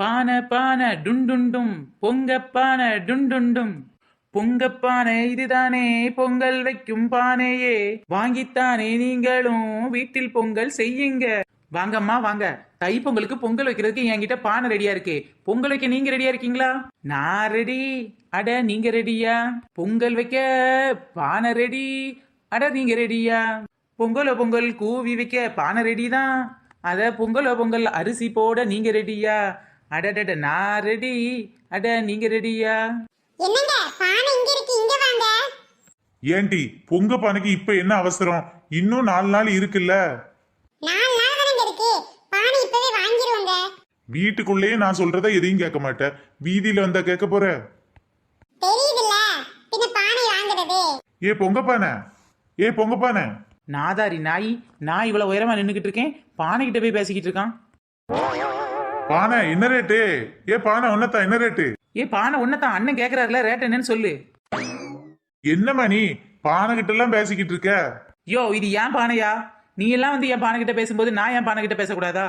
பானை பானை டுண்டுண்டும் பொங்க பானை டுண்டுண்டும் பொங்கப்பானை இதுதானே பொங்கல் வைக்கும் பானையே வாங்கித்தானே நீங்களும் வீட்டில் பொங்கல் செய்யுங்க. வாங்கம்மா வாங்க, தை பொங்கலுக்கு பொங்கல் வைக்கிறதுக்கு என்கிட்ட பானை ரெடியா இருக்கு. பொங்கல் வைக்க நீங்க ரெடியா இருக்கீங்களா? நான் ரெடி. அட நீங்க ரெடியா? பொங்கல் வைக்க பானை ரெடி. அட நீங்க ரெடியா? பொங்கல் கூவி வைக்க பானை ரெடி தான். அத பொங்கல் அரிசி போட நீங்க ரெடியா? அடடட நான் ரெடி. அட நீங்க ரெடியா? என்னங்க பானை இங்க இருக்கு, இங்க வாங்க. ஏண்டி பொங்க பானைக்கு இப்ப என்ன அவசரம்? இன்னும் 4 நாள் இருக்குல்ல. 4 நாள் தானங்க இருக்கு, பானை இப்பவே வாங்கிடுவோங்க. வீட்டுக்குள்ளேயே நான் சொல்றத எதையும் கேட்க மாட்டேன், வீதியில வந்தா கேட்க போற? தெரியுதுல்ல, பின்ன பானை வாங்குறது. ஏ பொங்க பானை, ஏ பொங்க பானை. நாதாரி நாய், நான் இவ்வளவு உயரமா நின்னுகிட்டு இருக்கேன், பானை கிட்ட போய் பேசிக்கிட்டு இருக்கான். பானை என்ன ரேட்டு? ஏ பானை ஒன்னதான் என்ன ரேட்டு? ஏ பானை ஒன்னதான் அண்ணன் கேக்குறாருல, ரேட் என்னன்னு சொல்லு. என்னம்மா நீ பானை கிட்ட எல்லாம் பேசிக்கிட்டு இருக்க? யோ இது ஏன் பானையா? நீ எல்லாம் வந்து என் பானை கிட்ட பேசும்போது நான் என் பானை கிட்ட பேசக்கூடாதா?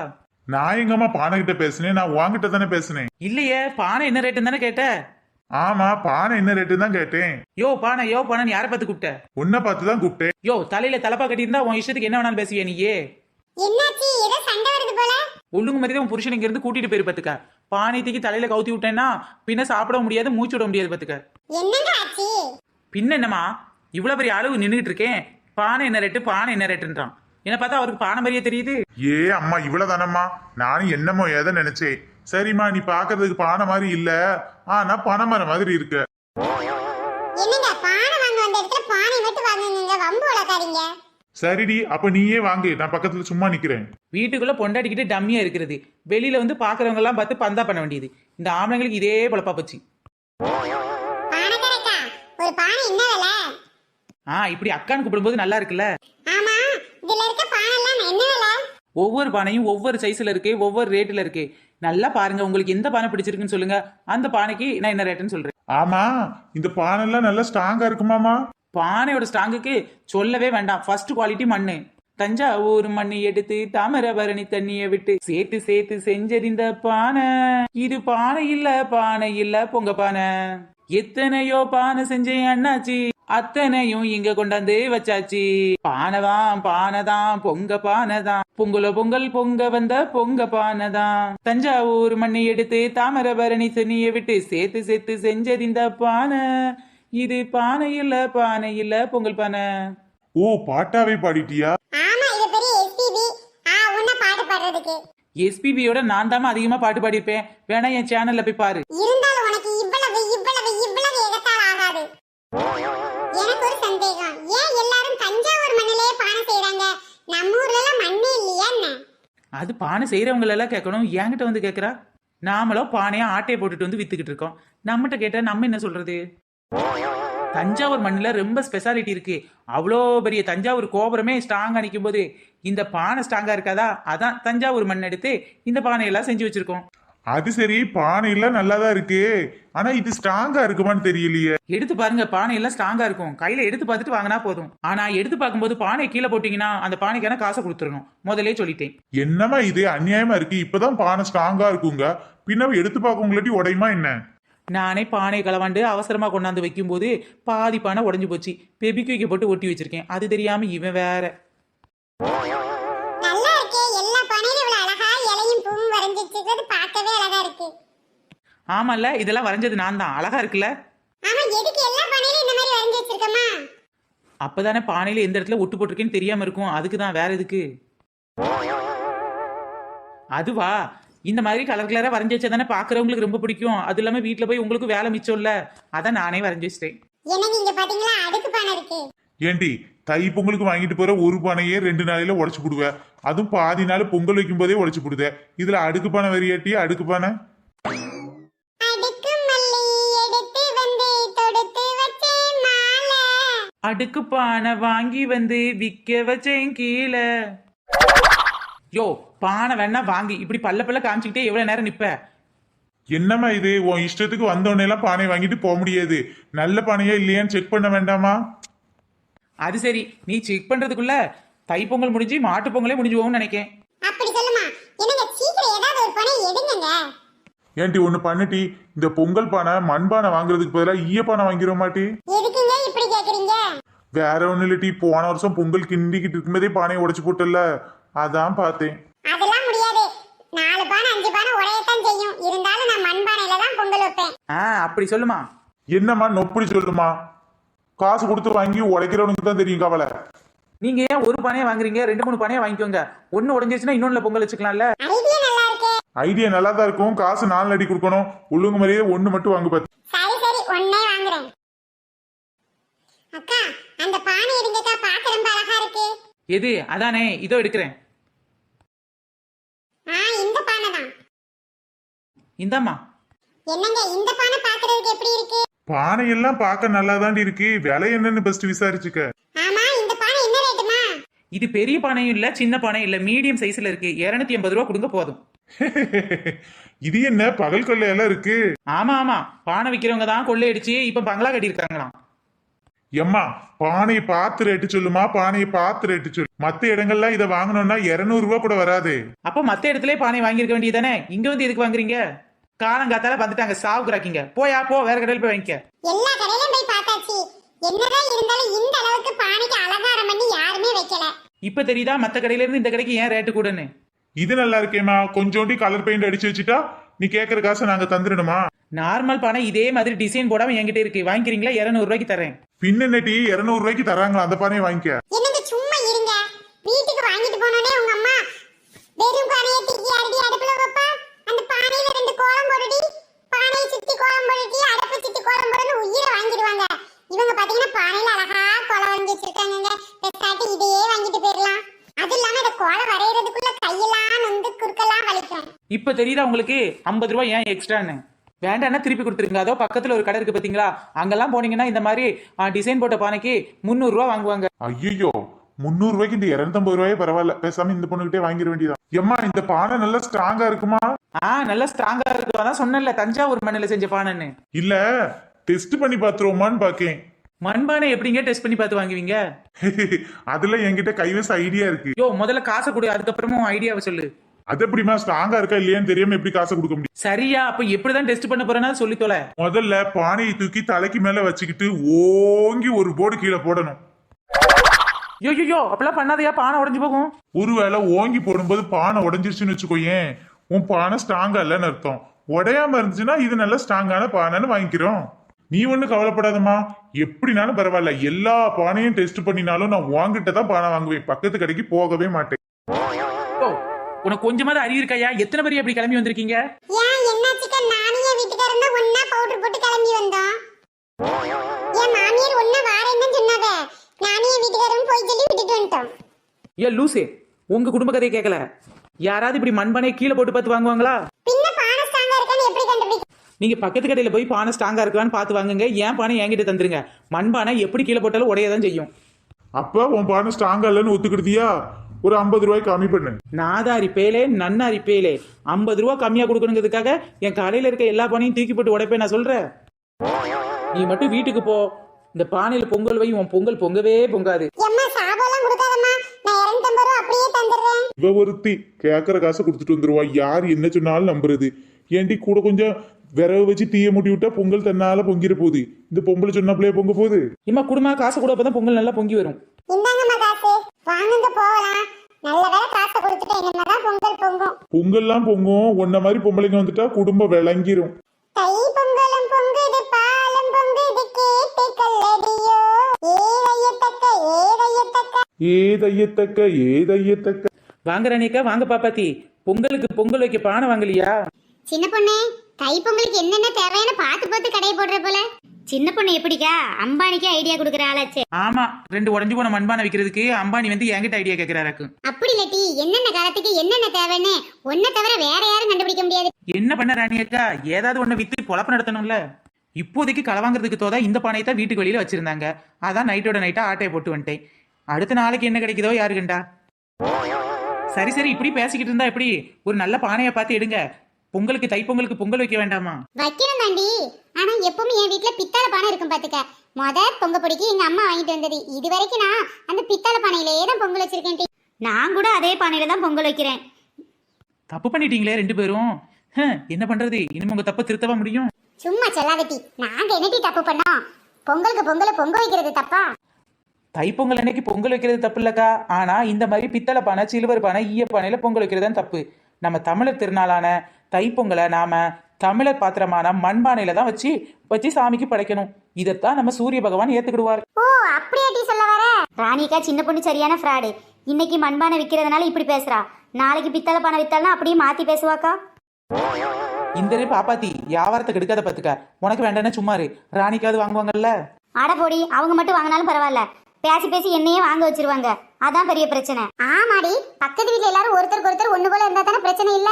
நான் எங்கம்மா பானை கிட்ட பேசுனேன்? நான் உன்கிட்ட தானே பேசுனேன். இல்லையே, பானை என்ன ரேட்டுன்னு தானே கேட்ட. ஆமா பானை என்ன ரேட்டு தான் கேட்டேன். யோ பானை நீ யாரை பார்த்து கூப்பிட்ட? உன்னை பார்த்து தான் கூப்பிட்டேன். யோ தலையில தலப்பா கட்டி இருந்தா உன் இஷ்டத்துக்கு என்ன வேணாலும் பேசுவியா நீயே? என்னாச்சு, ஏதோ சண்டை வருது போல. ஒழுங்கு மாதிரி உன் புருஷன் இங்க இருந்து கூட்டிட்டு போயிரு பாத்துக்க. பானை தூக்கி தலையில கவுத்தி விட்டேன்னா பின்ன சாப்பிட முடியாது, மூச்சு விட முடியாது பாத்துக்க. என்னங்க ஆச்சு? பின்ன என்னமா இவ்வளவு பெரிய அளவு நின்றுட்டு இருக்கேன், பானை என்ன ரேட்டுன்றான். என்ன பார்த்தா அவருக்கு பானை மாதிரியே தெரியுது. ஏ அம்மா இவ்வளவுதானம்மா, நானும் என்னமோ ஏதோ நினைச்சேன். சரிம்மா நீ பாக்குறதுக்கு பானை மாதிரி இல்ல, ஆனா பனைமரம் மாதிரி இருக்கு. என்னங்க பானை வாங்க வந்த இடத்துல பானை மட்டும் வாங்குங்க, வம்பு வளர்க்காதீங்க. சரிடி அப்ப நீயே வாங்கு, நான் பக்கத்துல சும்மா நிக்கிறேன். வீட்டுக்குள்ள பொண்டாட்டிக்கிட்டு டம்மியா இருக்கிறது, வெளியில வந்து பாக்குறவங்க எல்லாம் பார்த்து பந்தா பண்ண வேண்டியது. இந்த ஆம்பளைங்களுக்கு இதே பொழப்பா போச்சு. பானை கரெக்டா? ஒரு பானை என்ன விலை? இப்படி அக்கான்னு கூப்பிடும்போது நல்லா இருக்குல்ல. ஆமா, இதுல இருக்க பானை எல்லாம் என்ன விலை? ஒவ்வொரு பானையும் ஒவ்வொரு சைஸ்ல இருக்கு, ஒவ்வொரு ரேட்ல இருக்கு. நல்லா பாருங்க, உங்களுக்கு எந்த பானை பிடிச்சிருக்குன்னு சொல்லுங்க, அந்த பானைக்கு நான் என்ன ரேட்டுன்னு சொல்றேன். ஆமா இந்த பானை எல்லாம் நல்லா ஸ்ட்ராங்கா இருக்குமாமா? பானையோட ஸ்ட்ராங்குக்கு சொல்லவே வேண்டாம், ஃபர்ஸ்ட் குவாலிட்டி மண்ணு. தஞ்சாவூர் மண்ணு எடுத்து தாமிரபரணி தண்ணிய விட்டு சேர்த்து சேர்த்து செஞ்சது இந்த பானை. இது பானை இல்ல பொங்க பானை. எத்தனையோ பானை செஞ்சேன் அண்ணாச்சி, அத்தனையும் இங்க கொண்டாந்து வச்சாச்சு. பானைதான் பொங்க பானைதான், பொங்கல் பொங்க வந்த பொங்க பானைதான். தஞ்சாவூர் மண்ணை எடுத்து தாமிரபரணி தண்ணிய விட்டு சேர்த்து சேர்த்து செஞ்சது இந்த பானை. இது பானை இல்ல பொங்கல் பானை. ஓ பாட்டாவே பாடிட்டியா? ஆமா, இது பெரிய எஸ்பிபி. உன்ன பாட்டு பாடுறதுக்கு. எஸ்பிபியோட நான் தான் அதிகமா பாட்டு பாடிருப்பேன், வேணா என் சேனல்ல போய் பாரு. இருந்தாலும் உனக்கு இவ்வளவு எகத்தால் ஆகாது. எனக்கு ஒரு சந்தேகம், ஏன் எல்லாரும் தஞ்சாவூர் மண்ணிலே பானை செய்றாங்க? நம்ம ஊர்ல எல்லாம் மண்ணே இல்லையா என்ன? அது பானை செய்யறவங்க எல்லாம் கேட்கணும், என்கிட்ட வந்து கேக்குறா. நாமளும் பானையா ஆட்டையை போட்டுட்டு வந்து வித்துக்கிட்டு இருக்கோம், நம்மகிட்ட கேட்டா நம்ம என்ன சொல்றது? தஞ்சாவூர் மண்ணில ரொம்ப ஸ்பெஷாலிட்டி இருக்கு. அவ்வளோ பெரிய தஞ்சாவூர் கோபுரமே ஸ்ட்ராங்கா நிற்கும் போது இந்த பானை ஸ்ட்ராங்கா இருக்காதா? அதான் தஞ்சாவூர் மண் எடுத்து இந்த பானையெல்லாம் செஞ்சு வச்சிருக்கோம். அது சரி, பானை எல்லாம் நல்லாதான் இருக்கு, ஆனா இது ஸ்ட்ராங்கா இருக்குமான்னு தெரியலையே. எடுத்து பாருங்க, பானை எல்லாம் ஸ்ட்ராங்கா இருக்கும், கையில எடுத்து பார்த்துட்டு வாங்கினா போதும். ஆனா எடுத்து பார்க்கும்போது பானை கீழே போட்டீங்கன்னா அந்த பானைக்கான காசை கொடுத்துடணும், முதலே சொல்லிட்டேன். என்னமா இது அநியாயமா இருக்கு? இப்பதான் பானை ஸ்ட்ராங்கா இருக்குங்க, பின்ன எடுத்து பார்க்க உங்களாட்டி உடையுமா என்ன? நானே பானை களவாண்டு அவசரமா கொண்டாந்து வைக்கும் போது பாதி பானை உடஞ்சு போச்சு, பெபிக்கு போட்டு ஒட்டி வச்சிருக்கேன், அது தெரியாம இவன் வேற. நல்லா இருக்கே, எல்லா பானையிலும் இவ்வளவு அழகா இலையும் பூவும் வரைஞ்சி வச்சிருக்கிறது பார்க்கவே அழகா இருக்கு. ஆமால, இதெல்லாம் வரைஞ்சது நான் தான், அழகா இருக்குல்ல? ஆமா, எதுக்கு எல்லா பானையிலும் இந்த மாதிரி வரைஞ்சி வச்சிருக்கமா? அப்பதானே பானையில எந்த இடத்துல ஒட்டு போட்டிருக்கேன்னு தெரியாம இருக்கும், அதுக்குதான், வேற எதுக்கு? அதுவா, இந்த மாதிரி கலர் கலரா வரைஞ்சி வச்சா தானே பாக்குறவங்களுக்கு ரொம்ப பிடிக்கும். அது இல்லாம வீட்டுல போய் உங்களுக்கு வேலை மிச்சம் இல்ல, அதான் நானே வரைஞ்சி வச்சிட்டேன். எனக்கு இங்க பாத்தீங்களா அடுக்கு பானை இருக்கு. ஏண்டி தை பொங்கலுக்கு வாங்கிட்டு போற ஒரு பானையே 2 நாளையில உடைச்சு போடுவ, அதுவும் பாதி நாள் பொங்கல் வைக்கும் போதே உடைச்சு போடுத. இதுல அடுக்கு பானை வெறியாட்டி அடுக்கு பானை. அடுக்கு மல்லி எடுத்து வந்து தொடுத்து வச்சேன் மாலை. அடுக்கு பானை வாங்கி வந்து விக்க வச்சேன் கீழே. யோ பானை வேணா வாங்கி இப்படி பல்ல காமிச்சுக்கிட்டே எவ்வளவு நேரம் நிப்ப? என்னம்மா இது, உன் இஷ்டத்துக்கு வந்தோடனே எல்லாம் பானை வாங்கிட்டு போக முடியாது, நல்ல பானையா இல்லையான்னு செக் பண்ண வேண்டாமா? அது சரி, நீ செக் பண்றதுக்குள்ள தைப்பொங்கல் முடிஞ்சு மாட்டு பொங்கலே முடிஞ்சு போகும்னு நினைக்கேன். அப்படி சொல்லுமா? என்னங்க சீக்கிரம் ஏதாவது ஒரு பானை எடுங்கங்க. ஏன்டி ஒண்ணு பண்ணிட்டி, இந்த பொங்கல் பானை மண்பானை வாங்குறதுக்கு பதிலாக ஈய பானை வாங்கிட மாட்டி? எதுக்குங்க இப்படி கேக்குறீங்க? வேற ஒண்ணு இல்லட்டி, போன வருஷம் பொங்கல் கிண்டிக்கிட்டு இருக்கும்போதே பானையை உடைச்சு போட்டல, அதான் பார்த்தேன். அதெல்லாம் முடியாது. 4 பானை 5 பானை உடையத்தான் செய்யும். இருந்தாலும் நான் மண்பானையில தான் பொங்கல் வைப்பேன். அப்படி சொல்லுமா. என்னம்மா நொப்படி சொல்லுமா? காசு கொடுத்து வாங்கி உடைக்கிறவனுக்கு தான் தெரியும் கவலை. நீங்க ஏன் ஒரு பானையை வாங்குறீங்க? 2-3 பானையை வாங்கிக்கோங்க. ஒன்னு உடஞ்சிருச்சுன்னா இன்னொன்னுல பொங்கல் வச்சுக்கலாம்ல. ஐடியா நல்லா இருக்கு. ஐடியா நல்லா தான் இருக்கும். காசு 4 அடி கொடுக்கணும். ஒழுங்கு மாதிரியே ஒண்ணு மட்டும் வாங்க பார்த்து. சரி சரி, ஒண்ணே வாங்குறேன். அக்கா, அந்த பானை எடுங்கக்கா, பார்க்க ரொம்ப அழகா இருக்கு. எது? அதானே, இதோ எடுக்கிறேன். இந்த பானை தான். இந்தாம்மா. என்னங்க இந்த பானை பார்க்கிறதுக்கு எப்படி இருக்கு? பானை எல்லாம் பார்க்க நல்லா தாண்டி இருக்கு. விலை என்னன்னு ஃபர்ஸ்ட் விசாரிச்சுக்க. ஆமா, இந்த பானை என்ன ரேட்டுமா? இது பெரிய பானையும் இல்ல, சின்ன பானையும் இல்ல, மீடியம் சைஸ்ல இருக்கு. 280 ரூபா கொடுங்க போதும். இது என்ன பகல் கொள்ளையெல்லாம் இருக்கு? ஆமா ஆமா, பானை விக்கிறவங்க தான் கொள்ளையடிச்சு இப்ப பங்களா கட்டியிருக்காங்களாம். எம்மா, பானையை பார்த்து ரேட்டு சொல்லுமா, பானையை பார்த்து ரேட்டு சொல்லு. மத்த இடங்கள்ல இதை வாங்கணும்னா 200 ரூபா கூட வராது. அப்ப மத்த இடத்துல பானை வாங்கியிருக்க வேண்டியதானே, இங்க வந்து எதுக்கு வாங்குறீங்க? காலங்காத்தால வந்துட்டாங்க சாவுக்குறாக்கிங்க. போயா போ, வேற கடையில் போய் வாங்கிக்க. எல்லா கடையிலும் போய் பார்த்தாச்சு. என்னதான் இருந்தாலும் இந்த அளவுக்கு பானைக்கு அலங்காரம் பண்ணி யாருமே வைக்கல. இப்ப தெரியுதா மத்த கடையில இருந்து இந்த கடைக்கு ஏன் ரேட்டு கூடன்னு? இது நல்லா இருக்கேம்மா. கொஞ்சோண்டி கலர் பெயிண்ட் அடிச்சு வச்சுட்டா நீ கேக்குற காசை நாங்க தந்துடணுமா? நார்மல் பானை இதே மாதிரி டிசைன் போடாம என்கிட்ட இருக்கு. வாங்கிக்கிறீங்களா? 200 ரூபாய்க்கு தரேன். பின்ன நட்டி 200 ரூபாய்க்கு தராங்களா? அந்த பானையை வாங்கிக்க. என்னங்க சும்மா இருங்க. வீட்டுக்கு வாங்கிட்டு போனோனே உங்க அம்மா வெறும் பானையை தூக்கி அடி அடுப்புல வைப்பா. அந்த பானையில 2 கோலம் போடுடி, பானையை சுத்தி கோலம் போடுடி, அடுப்பு சுத்தி கோலம் போடுன்னு உயிரை வாங்கிடுவாங்க. இவங்க பாத்தீங்கன்னா பானையில அழகா கோலம் வாங்கி வச்சிருக்காங்க. பெஸ்டாட்டி இதையே வாங்கிட்டு போயிடலாம். அது இல்லாம இந்த கோலம் வரையறதுக்குள்ள கையெல்லாம் நொந்து குறுக்கெல்லாம் வலிக்கும். இப்ப தெரியுதா உங்களுக்கு 50 ரூபாய் ஏன் எக்ஸ்ட்ரான்னு? வேண்டாம்னா திருப்பி கொடுத்துருங்க. அதோ பக்கத்துல ஒரு கடை இருக்கு பாத்தீங்களா, அங்கெல்லாம் போனீங்கன்னா இந்த மாதிரி டிசைன் போட்ட பானைக்கு 300 ரூபா வாங்குவாங்க. ஐயோ, 300 ரூபாய்க்கு இந்த 250 ரூபாயே பரவாயில்ல. பேசாம இந்த பொண்ணுகிட்டே வாங்கிட வேண்டியதான். எம்மா, இந்த பானை நல்லா ஸ்ட்ராங்கா இருக்குமா? நல்லா ஸ்ட்ராங்கா இருக்கு. அதான் சொன்னேன்ல, தஞ்சாவூர் மண்ணில செஞ்ச பானைன்னு. இல்ல, டெஸ்ட் பண்ணி பாத்துருவோமான்னு பாக்கேன். மண்பானை எப்படிங்க டெஸ்ட் பண்ணி பார்த்து வாங்குவீங்க? அதுல என்கிட்ட கைவச ஐடியா இருக்கு. யோ, முதல்ல காசை கொடு, அதுக்கப்புறமும் ஐடியாவை சொல்லு. அது எப்படிமா ஸ்ட்ராங்கா இருக்கா இல்லையான்னு தெரியாம எப்படி காசை கொடுக்க முடியும்? சரியா, அப்ப எப்படிதான் டெஸ்ட் பண்ண போறேன்னா சொல்லி தொலை. முதல்ல பானையை தூக்கி தலைக்கு மேல வச்சுக்கிட்டு ஓங்கி ஒரு போர்டு கீழே போடணும். யோ அப்பெல்லாம் பண்ணாதையா, பானை உடைஞ்சு போகும். ஒருவேளை ஓங்கி போடும்போது பானை உடஞ்சிருச்சுன்னு வச்சுக்கோயேன், உன் பானை ஸ்ட்ராங்கா இல்லைன்னு அர்த்தம். உடையாம இருந்துச்சுன்னா இது நல்ல ஸ்ட்ராங்கான பானைன்னு வாங்கிக்கிறோம். நீ ஒண்ணு கவலைப்படாதம்மா, எப்படினாலும் பரவாயில்ல. எல்லா பானையும் டெஸ்ட் பண்ணினாலும் நான் உன்கிட்ட தான் பானை வாங்குவேன். பக்கத்து கடைக்கு போகவே மாட்டேன். உனக்கு கொஞ்சமாவது அறிவு இருக்காயா? எத்தனை பேர் அப்படி கிளம்பி வந்திருக்கீங்க? ஏன் என்னாச்சுக்க? நானும் என் வீட்டுக்காரன் தான் ஒண்ணா பவுடர் போட்டு கிளம்பி வந்தோம். என் மாமியார் ஒண்ணா வாரேன்னு சொன்னாங்க. நானும் என் வீட்டுக்காரன் போய் சொல்லி விட்டுட்டு வந்துட்டோம். ஏன் லூசே, உங்க குடும்ப கதையை கேட்கல. யாராவது இப்படி மண்பானையை கீழே போட்டு பார்த்து வாங்குவாங்களா? பின்ன பானை ஸ்ட்ராங்கா இருக்கான்னு எப்படி கண்டுபிடிக்க? நீங்க பக்கத்து கடையில போய் பானை ஸ்ட்ராங்கா இருக்கான்னு பார்த்து வாங்குங்க. ஏன் பானை என்கிட்ட தந்துருங்க. மண்பானை எப்படி கீழே போட்டாலும் உடையதான் செய்யும். அப்ப உன் பானை ஸ்ட்ராங்கா இல்லைன்னு ஒத்துக்கிடுதியா? ஒரு 50 ரூபாய் கம்மி பண்ணு. நாதாரி பேலே, நன்னாரி பேலே, 50 ரூபா கம்மியா கொடுக்கணுங்கிறதுக்காக என் கடையில இருக்க எல்லா பானையும் தூக்கி போட்டு உடைப்பேன் நான் சொல்றேன். நீ மட்டும் வீட்டுக்கு போ, இந்த பானையில பொங்கல் வை, உன் பொங்கல் பொங்கவே பொங்காது. அம்மா சாபம்லாம் கொடுக்காதம்மா, நான் 250 ரூபா அப்படியே தந்துடுறேன். இவ ஒருத்தி கேட்கற காசை கொடுத்துட்டு வந்துருவா. யார் என்ன சொன்னாலும் நம்புறது. ஏன்டி கூட கொஞ்சம் விரவு வச்சு தீய மூட்டி விட்டா பொங்கல் தன்னால பொங்கிற போகுது. இந்த பொங்கல் சொன்னப்பலே பொங்க போகுது. இம்மா குடுமா காசு கூட அப்பதான் பொங்கல் நல்லா பொங்கி வரும். இந்தாங்கம்மா காசு, வாங்குங்க போகலாம். நல்ல வேலை காசை கொடுத்துட்டு என்னதான் பொங்கல் பொங்கும். பொங்கல்லாம் பொங்கும். உன்ன மாதிரி பொம்பளைங்க வந்துட்டா குடும்பம் விளங்கிரும். தை பொங்கலும் பொங்குது, பாலும் பொங்குது, கேட்டு கல்லடியோ, ஏதையத்தக்க ஏதையத்தக்க ஏதையத்தக்க ஏதையத்தக்க. வாங்க ராணிக்கா, வாங்க பாப்பாத்தி. பொங்கலுக்கு பொங்கல் வைக்க பானை வாங்கலையா? சின்ன பொண்ணு, தை பொங்கலுக்கு என்னென்ன தேவையான பார்த்து பார்த்து கடையை போடுற போல. சின்ன பொண்ணு எப்படிக்கா? அம்பானிக்கு ஐடியா கொடுக்குற ஆளாச்சே. ஆமா, 2 உடஞ்சு போன மண்பானை விற்கிறதுக்கு அம்பானி வந்து என்கிட்ட ஐடியா கேட்கிறாராக்கு. அப்படி இல்லாட்டி என்னென்ன காலத்துக்கு என்னென்ன தேவைன்னு ஒன்ன தவிர வேற யாரும் கண்டுபிடிக்க முடியாது. என்ன பண்ண ராணி அக்கா, ஏதாவது ஒண்ணு வித்து பொழப்பு நடத்தணும்ல. இப்போதைக்கு களை வாங்குறதுக்கு தோதா இந்த பானையை தான் வீட்டுக்கு வெளியில வச்சிருந்தாங்க. அதான் நைட்டோட நைட்டா ஆட்டையை போட்டு வந்துட்டேன். அடுத்த நாளைக்கு என்ன கிடைக்குதோ யாரு கண்டா. சரி சரி, இப்படி பேசிக்கிட்டு இருந்தா எப்படி? ஒரு நல்ல பானையை பார்த்து எடுங்க. பொங்கலுக்கு தைப்பொங்கலுக்கு பொங்கல் வைக்க வேண்டாமா? வைக்கணும் தாண்டி. ஆனா எப்பவுமே என் வீட்டுல பித்தளை பானை இருக்கும் பாத்துக்க. பொங்க பொடிக்கு எங்க அம்மா வாங்கிட்டு வந்தது. இது வரைக்கும் நான் அந்த பித்தளை பானையிலேயே தான் பொங்கல் வச்சிருக்கேன். நான் கூட அதே பானையில தான் பொங்கல் வைக்கிறேன். தப்பு பண்ணிட்டீங்களே 2 பேரும். என்ன பண்றது? இனிமே உங்க தப்ப திருத்தவா முடியும்? சும்மா சொல்லாதட்டி. நாங்க என்னட்டி தப்பு பண்ணோம்? பொங்கலுக்கு பொங்க வைக்கிறது தப்பா? தைப்பொங்கல் அன்னைக்கு பொங்கல் வைக்கிறது தப்பு இல்லக்கா. ஆனா இந்த மாதிரி பித்தளை பானை, சிலுவர் பானை, ஈய பானையில பொங்கல் வைக்கிறது தான் தப்பு. நம்ம தமிழர் திருநாளான தைப்பொங்கலை நாம தமிழர் பாத்திரமான மண்பானையில தான் வச்சு சாமிக்கு படைக்கணும். இதைத்தான் நம்ம சூரிய பகவான் ஏத்துக்கிடுவார். ஓ, அப்படியாட்டி சொல்ல வர? ராணிக்கா சின்ன பொண்ணு சரியான ஃப்ராடு. இன்னைக்கு மண்பானை விற்கிறதுனால இப்படி பேசுறா, நாளைக்கு பித்தளை பானை வித்தாலும் அப்படியே மாத்தி பேசுவாக்கா. இந்த பாப்பாத்தி வியாபாரத்தை கெடுக்காத பாத்துக்க. உனக்கு வேண்டானே சும்மாரு. ராணிக்காவது வாங்குவாங்கல்ல. அட போடி, அவங்க மட்டும் வாங்கினாலும் பரவாயில்ல, பேசி பேசி என்னையே வாங்க வச்சிருவாங்க. அதான் பெரிய பிரச்சனை. ஆமாடி, பக்கத்து வீட்டுல எல்லாரும் ஒருத்தருக்கு ஒருத்தர் ஒண்ணு போல இருந்தா தானே பிரச்சனை இல்ல.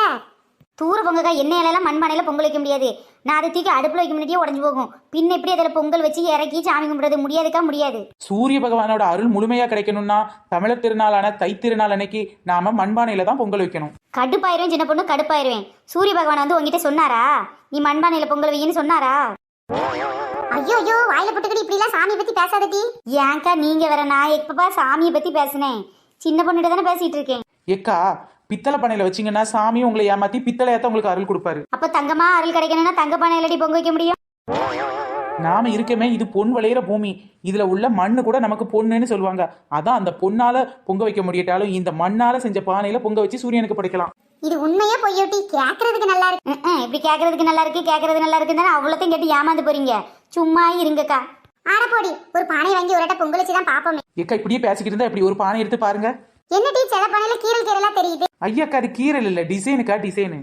தூர பொங்கக்கா, எண்ணெயிலலாம் மண்பானையில பொங்கல் வைக்க முடியாது. நான் அதை தூக்கி அடுப்புல வைக்க முன்னாடியே உடஞ்சு போகும். பின்ன எப்படி அதில் பொங்கல் வச்சு இறக்கி சாமி கும்பிடுறது? முடியாதுக்கா, முடியாது. சூரிய பகவானோட அருள் முழுமையா கிடைக்கணும்னா தமிழர் திருநாளான தை திருநாள் அன்னைக்கு நாம மண்பானையில தான் பொங்கல் வைக்கணும். கடுப்பாயிருவேன் சின்ன பொண்ணு, கடுப்பாயிருவேன். சூரிய பகவான் வந்து உங்ககிட்ட சொன்னாரா நீ மண்பானையில பொங்கல் வையின்னு சொன்னாரா? ஐயோ ஐயோ, வாயில போட்டுக்கிட்டு இப்படி எல்லாம் சாமியை பத்தி பேசாதட்டி. ஏன்க்கா நீங்க வேற? நான் எப்பப்பா சாமியை பத்தி பேசினேன்? சின்ன பொண்ணுகிட்ட தானே பேசிட்டு இருக்கேன். ஏக்கா, பித்தளை பானையில வச்சீங்கன்னா சாமி உங்களை ஏமாத்தி பித்தளையாத்தான் உங்களுக்கு அருள் கொடுப்பாரு. அப்ப தங்கமா அருள் கிடைக்கணும்னா தங்க பானையிலடி பொங்க வைக்க முடியும்? நாம இருக்கமே, இது பொன் விளையிற பூமி. இதுல உள்ள மண்ணு கூட நமக்கு பொண்ணுன்னு சொல்லுவாங்க. அதான் அந்த பொண்ணால பொங்க வைக்க முடியட்டாலும் இந்த மண்ணால செஞ்ச பானையில பொங்க வச்சு சூரியனுக்கு படைக்கலாம். இது உண்மையா பொய்யோட்டி? கேக்குறதுக்கு நல்லா இருக்கு. இப்படி கேட்கறதுக்கு நல்லா இருக்கு, கேட்கறது நல்லா இருக்குன்னு தானே அவ்வளோத்தையும் கேட்டு ஏமாந்து போறீங்க. சும்மா இருங்கக்கா. ஆட போடி, ஒரு பானை வாங்கி ஒரு பொங்கல் வச்சு தான் பாப்போமே. ஏக்கா, இப்படியே பேசிக்கிட்டு இருந்தா இப்படி ஒரு பானை எடுத்து பாருங்க. என்னடி சில பானையில கீரலா தெரியுது? ஐயாக்கா, அது கீரல் இல்ல, டிசைனுக்கா, டிசைனு.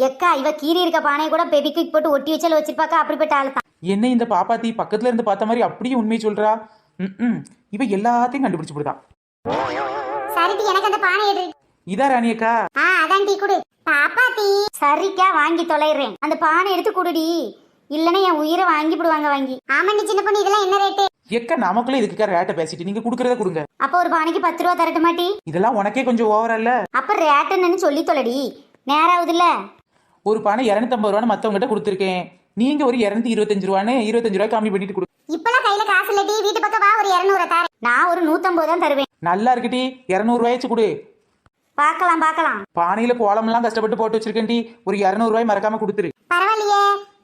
எக்கா, இவ கீரி இருக்க பானையை கூட பெபிக்கு போட்டு ஒட்டி வச்சால வச்சிருப்பாக்கா. அப்படிப்பட்ட ஆள் தான். என்ன இந்த பாப்பாத்தி பக்கத்துல இருந்து பார்த்த மாதிரி அப்படியே உண்மை சொல்றா? இவ எல்லாத்தையும் கண்டுபிடிச்சு போடுதா. சரிடி, எனக்கு அந்த பானை எடு. இதா ராணியக்கா? அதான் டீ குடு. பாப்பாத்தி. சரிக்கா, வாங்கி தொலைறேன். அந்த பானை எடுத்து குடுடி, இல்லைன்னா என் உயிரை வாங்கி போடுவாங்க. வாங்கி. ஆமாண்டி சின்ன பொண்ணு, இதெல்லாம் என்ன ரேட்டு? எக்க, நமக்குள்ள இதுக்கு ரேட்டை பேசிட்டு நீங்க குடுக்கறத கொடுங்க. அப்ப ஒரு பானைக்கு 10 ரூபா தரட்டு மாட்டி? இதெல்லாம் உனக்கே கொஞ்சம் ஓவரா இல்ல? அப்ப ரேட் என்னன்னு சொல்லி தொலைடி, நேராவது இல்ல. ஒரு பானை 250 ரூபான்னு மத்தவங்கிட்ட கொடுத்துருக்கேன். நீங்க ஒரு 225 ரூபான்னு 25 ரூபாய் கம்மி பண்ணிட்டு கொடு. இப்பெல்லாம் கையில காசு இல்லடி, வீட்டு பக்கம் வா, ஒரு 200 தாரேன். நான் ஒரு 150 தான் தருவேன். நல்லா இருக்குடி, 200 ரூபாய்ச்சு கொடு. பார்க்கலாம் பார்க்கலாம். பானையில கோலமெல்லாம் கஷ்டப்பட்டு போட்டு வச்சிருக்கேன்டி, ஒரு 200 ரூபாய் மறக்காம கொடுத்துரு. பரவாயில்லையே,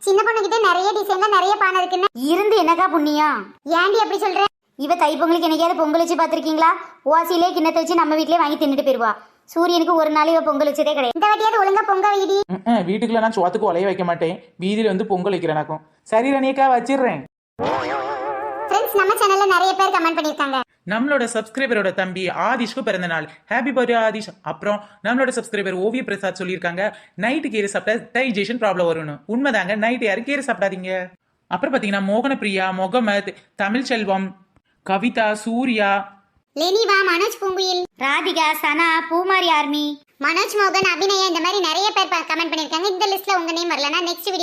சின்ன பொண்ணு கிட்ட நிறைய டிசைன்ல நிறைய பானை இருக்குன்னு. இருந்து என்னக்கா புண்ணியம்? ஏன்டி அப்படி சொல்ற? இவ தைப்பொங்கலுக்கு என்னைக்காவது பொங்கல் வச்சு பார்த்திருக்கீங்களா? ஓசிலே கிண்ணத்தை வச்சு நம்ம வீட்லயே வாங்கி தின்னுட்டு போயிருவா. சூரியனுக்கு ஒரு நாள் இவ பொங்கல் வச்சதே கிடையாது. இந்த வாட்டியாவது ஒழுங்கா பொங்க வைடி. வீட்டுக்குள்ள நான் சோத்துக்கு ஒலைய வைக்க மாட்டேன், வீதியில வந்து பொங்கல் வைக்கிறேனாக்கும். சரி ராணியக்கா, வச்சிடுறேன். ஃப்ரெண்ட்ஸ், நம்ம சேனல்ல நிறைய பேர் கமெண்ட் பண்ணிருக்காங்க. நம்மளோட சப்ஸ்கிரைபரோட தம்பி ஆதிஷ்க்கு பிறந்த நாள், ஹாப்பி பர்த்டே ஆதிஷ். அப்புறம் நம்மளோட சப்ஸ்கிரைபர் ஓவிய பிரசாத் சொல்லியிருக்காங்க, நைட்டு கீரை சாப்பிட்டா டைஜஷன் ப்ராப்ளம் வரும்னு. உண்மைதாங்க, நைட்டு யாரும் கீரை சாப்பிடாதீங்க. அப்புறம் பாத்தீங்கன்னா மோகனப்பிரியா, முகமத், தமிழ் செல்வம், கவிதா, சூர்யா, லெனிவா, மனோஜ் பூங்குயில், ராதிகா, சனா, பூமாரி ஆர்மி, மனோஜ் மோகன், அபிநயா, இந்த மாதிரி நிறைய பேர் கமெண்ட் பண்ணிருக்காங்க. இந்த லிஸ்ட்ல உங்க நேம் வரலன்னா நெக்ஸ்ட் வீடியோ